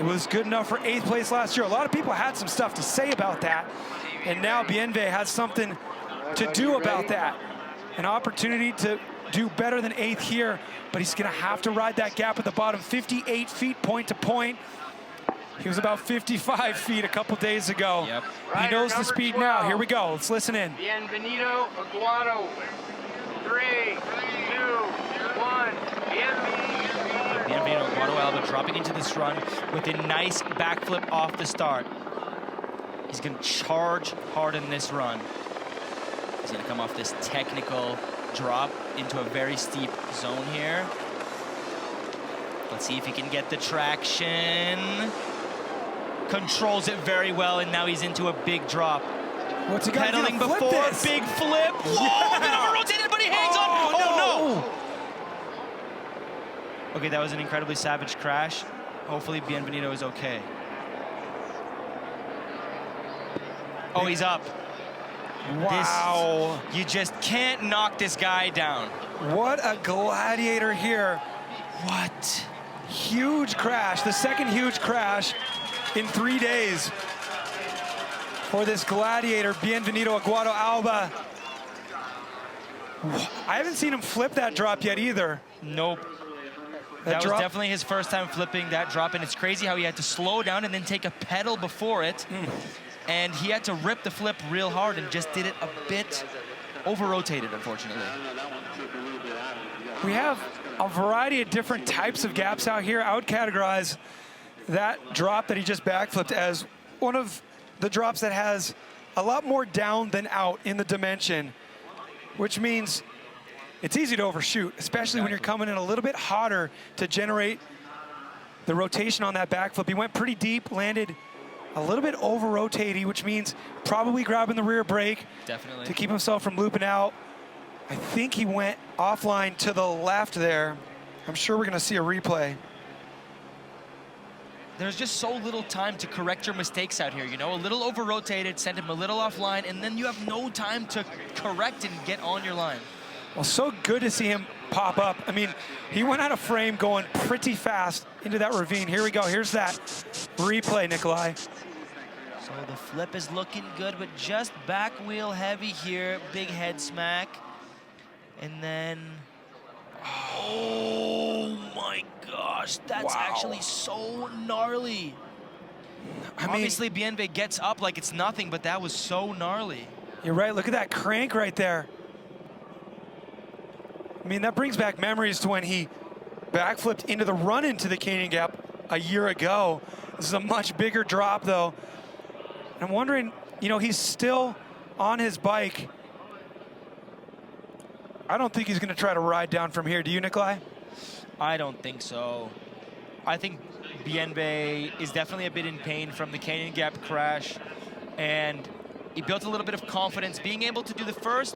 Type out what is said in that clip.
It was good enough for 8th place last year. A lot of people had some stuff to say about that, and now Bienvenido has something to do about that. An opportunity to do better than 8th here, but he's gonna have to ride that gap at the bottom, 58 feet point to point. He was about 55 feet a couple days ago. Yep. He knows the speed 12. Now. Here we go, let's listen in. Bienvenido, Aguado. 3, 2, 1, Bienvenido. Bienvenido, Aguado Alba dropping into this run with a nice backflip off the start. He's gonna charge hard in this run. He's gonna come off this technical drop into a very steep zone here. Let's see if he can get the traction. Controls it very well, and now he's into a big drop. What's he got? Pedaling before, this? big flip. Whoa, Yeah. bit over-rotated, but he hangs on. Oh, no. Okay, that was an incredibly savage crash. Hopefully Bienvenido is okay. Oh, he's up. Wow. You just can't knock this guy down. What a gladiator here. What? Huge crash, the second huge crash in 3 days for this gladiator, Bienvenido Aguado Alba. I haven't seen him flip that drop yet either. Nope. That was definitely his first time flipping that drop, and it's crazy how he had to slow down and then take a pedal before it. And he had to rip the flip real hard and just did it a bit over-rotated, unfortunately. We have a variety of different types of gaps out here. I would categorize that drop that he just backflipped as one of the drops that has a lot more down than out in the dimension, which means it's easy to overshoot, especially when you're coming in a little bit hotter to generate the rotation on that backflip. He went pretty deep, landed a little bit over-rotating, which means probably grabbing the rear brake to keep himself from looping out. I think he went offline to the left there. I'm sure we're gonna see a replay. There's just so little time to correct your mistakes out here, you know? A little over-rotated, sent him a little offline, and then you have no time to correct and get on your line. Well, so good to see him pop up. I mean, he went out of frame going pretty fast into that ravine. Here we go, here's that replay, Nikolai. So the flip is looking good, but just back wheel heavy here, big head smack. And then, oh my gosh, that's actually so gnarly. I mean, obviously Bienvenido gets up like it's nothing, but that was so gnarly. You're right, look at that crank right there. I mean, that brings back memories to when he backflipped into the run into the Canyon Gap a year ago. This is a much bigger drop though. I'm wondering, you know, he's still on his bike. I don't think he's gonna try to ride down from here. Do you, Nikolai? I don't think so. I think Bienvenido is definitely a bit in pain from the Canyon Gap crash, and he built a little bit of confidence being able to do the first